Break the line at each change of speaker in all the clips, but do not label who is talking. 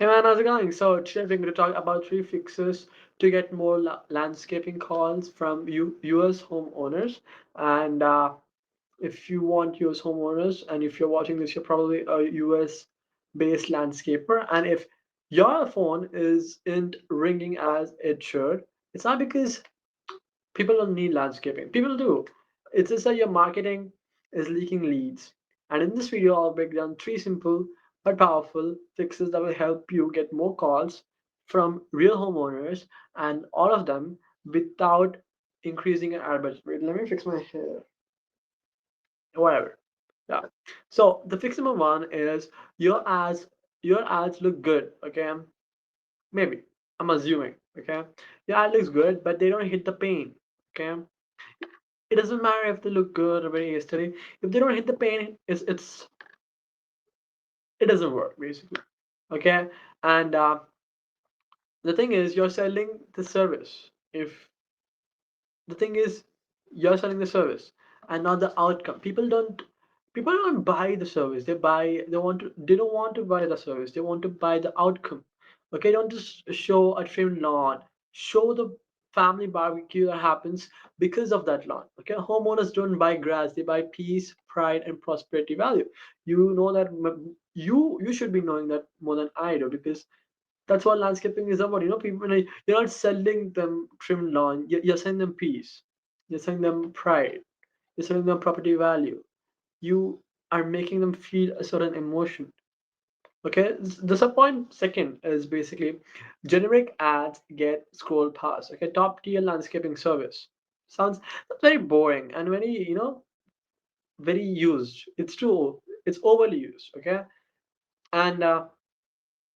Hey man, how's it going? So today we're going to talk about three fixes to get more landscaping calls from US homeowners. And if you want US homeowners, and if you're watching this, you're probably a US based landscaper. And if your phone isn't ringing as it should, it's not because people don't need landscaping. People do. It's just that your marketing is leaking leads. And in this video, I'll break down three simple but powerful fixes that will help you get more calls from real homeowners and all of them without increasing your ad budget. Wait, let me fix my hair. Whatever. Yeah. So the fix number one is your ads look good. Okay. Maybe. I'm assuming. Okay. Your ad looks good, but they don't hit the pain. Okay. It doesn't matter if they look good or very aesthetic. If they don't hit the pain, it doesn't work basically. Okay, and the thing is, you're selling the service. If the thing is, you're selling the service and not the outcome. People don't buy the service. They don't want to buy the service. They want to buy the outcome. Okay, don't just show a trimmed lawn. Show the family barbecue that happens because of that lawn. Okay, homeowners don't buy grass. They buy peace, pride, and prosperity value. You know that you should be knowing that more than I do because that's what landscaping is about. You know, people, you're not selling them trimmed lawn. You're selling them peace. You're selling them pride. You're selling them property value. You are making them feel a certain emotion. Okay, the sub point second is basically generic ads get scrolled past. Okay, top tier landscaping service sounds very boring and very very used. It's overly used. Okay, and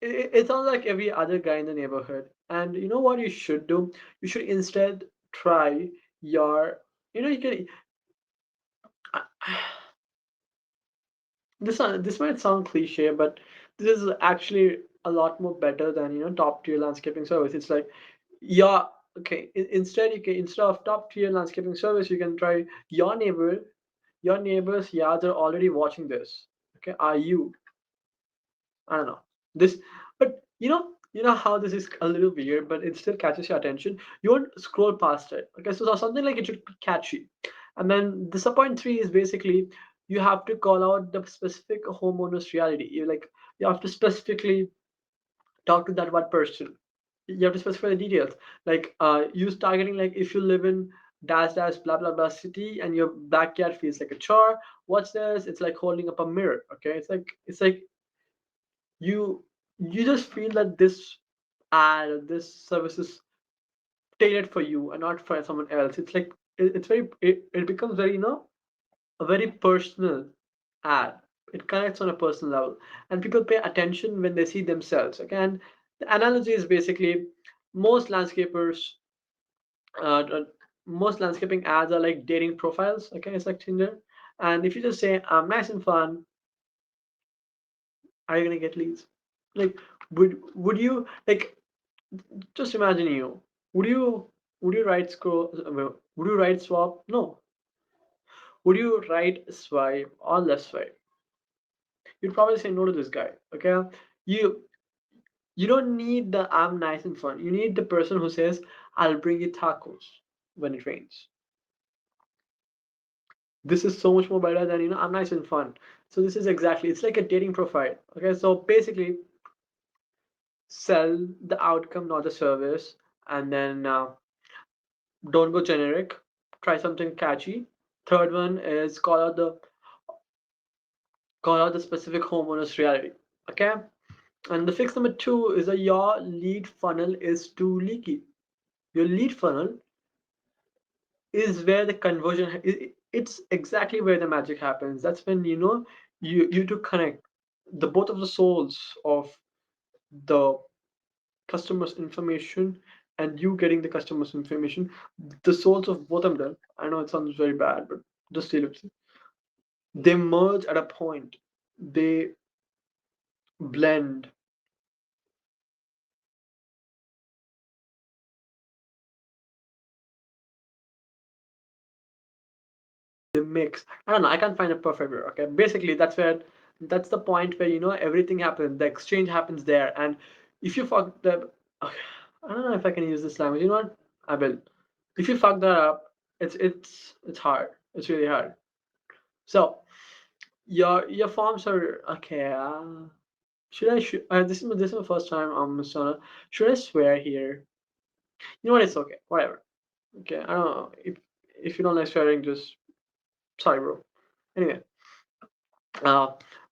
it sounds like every other guy in the neighborhood. And you know what you should do? You should instead try your, you can. This might sound cliche, but this is actually a lot more better than top tier landscaping service. It's like, yeah, okay. Instead of top tier landscaping service, you can try your neighbor's yards are already watching this. Okay, are you? I don't know this, but you know how this is a little weird, but it still catches your attention. You won't scroll past it. Okay, so something like it should be catchy, and then the sub-point three is basically you have to call out the specific homeowner's reality. You have to specifically talk to that one person. You have to specify the details. Like use targeting. Like if you live in dash dash blah blah blah city and your backyard feels like a chore. What's this? It's like holding up a mirror. Okay, it's like you you just feel that this service is tailored for you and not for someone else. It's like it becomes very a very personal ad. It connects on a personal level and people pay attention when they see themselves. Okay, and the analogy is basically most landscapers most landscaping ads are like dating profiles. Okay, it's like Tinder. And if you just say I'm nice and fun, are you gonna get leads? Like would you like just imagine you. Would you would you write scroll? Would you write swap? No. Would you write swipe or left swipe? You'd probably say no to this guy. Okay. You you don't need the I'm nice and fun. You need the person who says I'll bring you tacos when it rains. This is so much more better than I'm nice and fun. So this is exactly it's like a dating profile. Okay. So basically sell the outcome, not the service, and then don't go generic. Try something catchy. Third one is call out the specific homeowner's reality. Okay. And the fix number two is that your lead funnel is too leaky. Your lead funnel is where the conversion. It's exactly where the magic happens. That's when you to connect the both of the souls of the customer's information and you getting the customer's information. The souls of both of them. I know it sounds very bad, but just deal with it. They merge at a point. They blend. They mix. I don't know. I can't find a perfect word. Okay, basically that's where That's the point where everything happens. The exchange happens there, and if you fuck the, okay, I don't know if I can use this language. You know what? I will. If you fuck that up, it's hard. It's really hard. So your forms are okay. This is my first time. Mr. Should I swear here? You know what? It's okay. Whatever. Okay. I don't know if you don't like swearing. Just sorry, bro. Anyway, uh,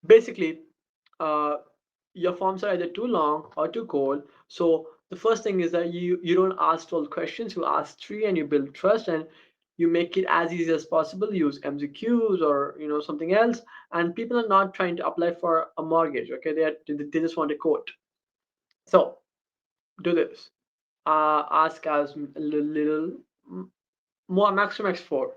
basically, uh, your forms are either too long or too cold. So the first thing is that you don't ask 12 questions. You ask three, and you build trust, and you make it as easy as possible. Use MCQs or something else. And people are not trying to apply for a mortgage. Okay, they just want a quote. So do this. Ask as little, more maximum max four,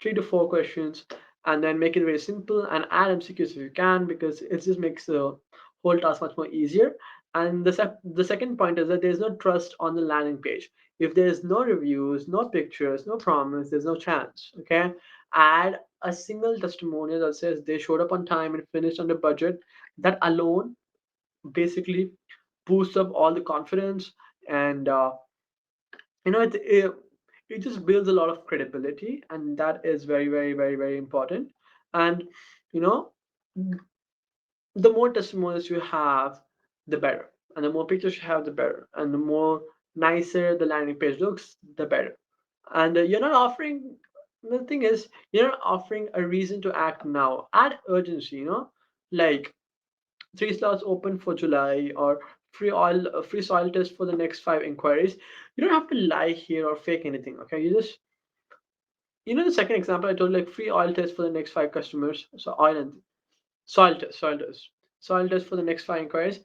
3 to 4 questions, and then make it very simple and add MCQs if you can, because it just makes the whole task much more easier. And the second point is that there's no trust on the landing page. If there's no reviews, no pictures, no promise, there's no chance. Okay, add a single testimonial that says they showed up on time and finished under budget. That alone basically boosts up all the confidence, and it just builds a lot of credibility, and that is very, very, very, very important. And you know the more testimonials you have, the better, and the more pictures you have, the better, and the more nicer the landing page looks, the better. And you're not offering the thing is, you're not offering a reason to act now. Add urgency, like 3 slots open for July, or free soil test for the next 5 inquiries. You don't have to lie here or fake anything. Okay, you just the second example I told, like free oil test for the next 5 customers. So oil and soil test for the next 5 inquiries.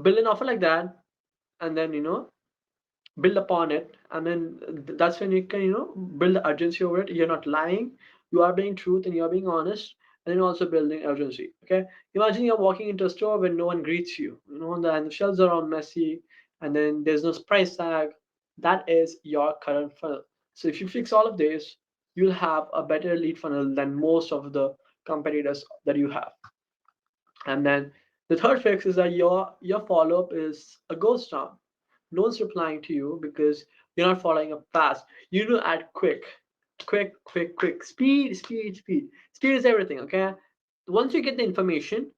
Build an offer like that, and then build upon it, and then that's when you can build the urgency over it. You're not lying, you are being truth, and you're being honest, and then also building urgency. Okay, imagine you're walking into a store where no one greets you, and the shelves are all messy, and then there's no price tag. That is your current funnel. So if you fix all of this, you'll have a better lead funnel than most of the competitors that you have. And then the third fix is that your follow-up is a ghost town. No one's replying to you because you're not following up fast. You need to add quick, quick, quick, quick. Speed, speed, speed. Speed is everything, okay? Once you get the information,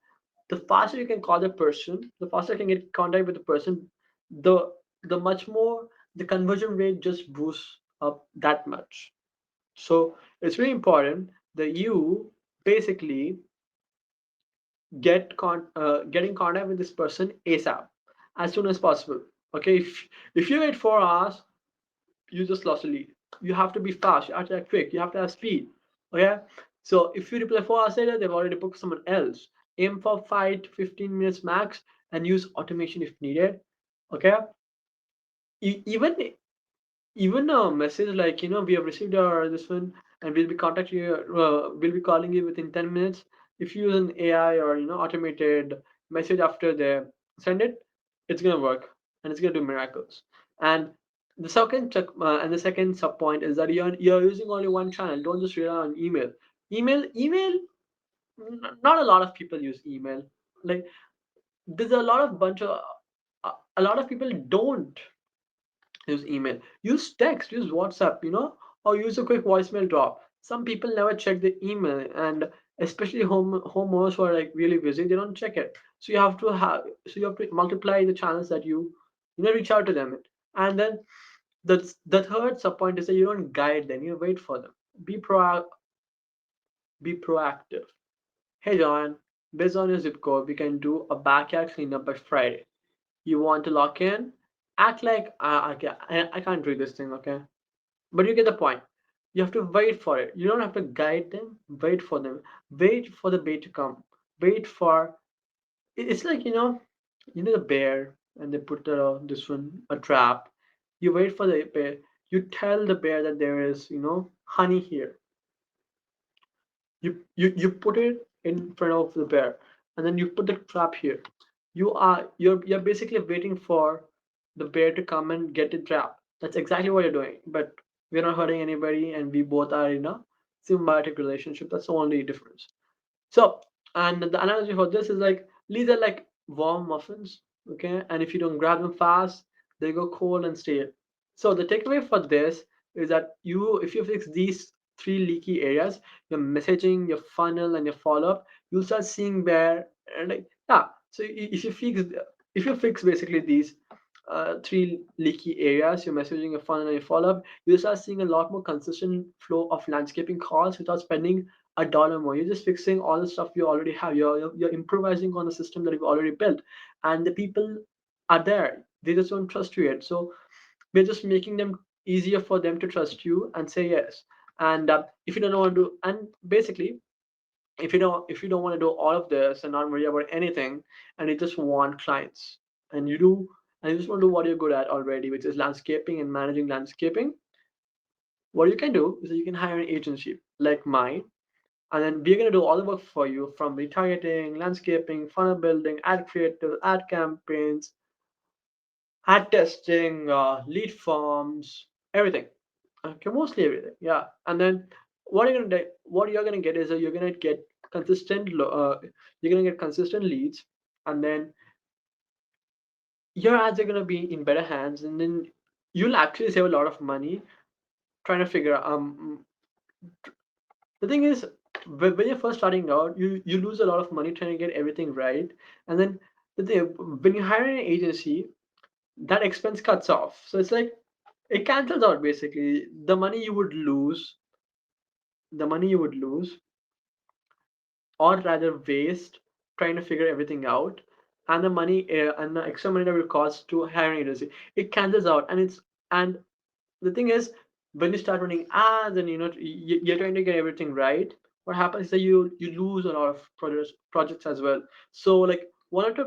the faster you can call the person, the faster you can get contact with the person, the much more the conversion rate just boosts up that much. So it's really important that you basically get in contact with this person ASAP, as soon as possible. Okay, if you wait 4 hours, you just lost a lead. You have to be fast. You have to act quick. You have to have speed. Okay, so if you reply 4 hours later, they've already booked someone else. Aim for 5 to 15 minutes max, and use automation if needed. Okay, even a message like we have received our this one, and we'll be contacting you, we'll be calling you within 10 minutes. If you use an AI or automated message after they send it, it's going to work, and it's going to do miracles. And the second sub point is that you're using only one channel. Don't just rely on email. Not a lot of people use email. Like, there's a lot of bunch of a lot of people don't use email. Use text, use WhatsApp, or use a quick voicemail drop. Some people never check the email, and especially homeowners who are like really busy, they don't check it. So you have to multiply the channels that you reach out to them. And then the third sub point is that you don't guide them, you wait for them. Be proactive. Hey John, based on your zip code, we can do a backyard cleanup by Friday. You want to lock in? Act like okay, I can't read this thing, okay? But you get the point. You have to wait for it. You don't have to guide them. Wait for them. Wait for the bait to come. Wait for it's like the bear, and they put this one a trap. You wait for the bear. You tell the bear that there is honey here. You put it in front of the bear, and then you put the trap here. You're basically waiting for the bear to come and get the trap. That's exactly what you're doing, but we're not hurting anybody, and we both are in a symbiotic relationship. That's the only difference. So And the analogy for this is like leaves are like warm muffins, okay? And if you don't grab them fast, they go cold and stale. So the takeaway for this is that if you fix these three leaky areas, your messaging, your funnel, and your follow-up, you'll start seeing where and like yeah. So if you fix basically these three leaky areas, your messaging, your funnel, and your follow-up, you'll start seeing a lot more consistent flow of landscaping calls without spending a dollar more. You're just fixing all the stuff you already have. You're improvising on a system that you've already built, and the people are there. They just don't trust you yet. So we're just making them easier for them to trust you and say yes. And if you don't want to, and basically, if you don't want to do all of this and not worry about anything, and you just want clients, and you just want to do what you're good at already, which is landscaping and managing landscaping. What you can do is that you can hire an agency like mine, and then we're going to do all the work for you from retargeting, landscaping, funnel building, ad creative, ad campaigns, ad testing, lead forms, everything. Okay, mostly everything. Yeah. And then what you're gonna get is that you're gonna get you're gonna get consistent leads, and then your ads are gonna be in better hands, and then you'll actually save a lot of money trying to figure out. The thing is, when you're first starting out, you lose a lot of money trying to get everything right, and then the thing, when you hire an agency, that expense cuts off. So it's like it cancels out basically the money you would lose, or rather waste trying to figure everything out, and the extra money that will cost to hire an agency. It cancels out, and the thing is, when you start running ads and you're trying to get everything right, what happens is that you lose a lot of projects as well. So like one or two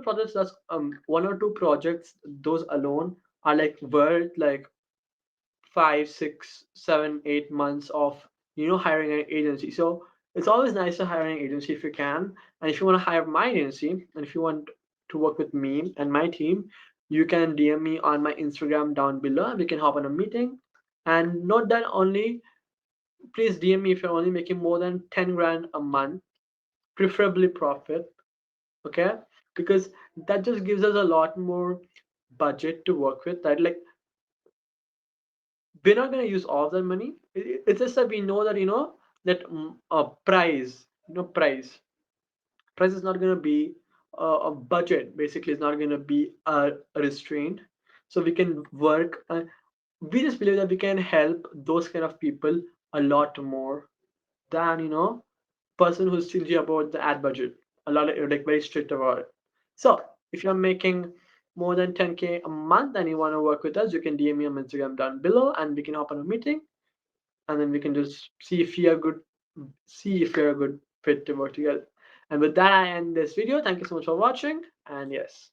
projects, those alone are like worth like 5, 6, 7, 8 months of hiring an agency. So it's always nice to hire an agency if you can. And if you want to hire my agency, and if you want to work with me and my team, you can DM me on my Instagram down below, and we can hop on a meeting. And note that only, please DM me if you're only making more than 10 grand a month, preferably profit, okay? Because that just gives us a lot more budget to work with. That like we're not going to use all that money. It's just that we know that that price is not going to be a budget. Basically, it's not going to be a restraint. So we can work. We just believe that we can help those kind of people a lot more than person who's stingy about the ad budget. A lot of like very strict about it. So if you're making more than 10K a month and you want to work with us, you can DM me on Instagram down below, and we can hop on a meeting, and then we can just see if you're a good fit to work together. And with that, I end this video. Thank you so much for watching, and yes.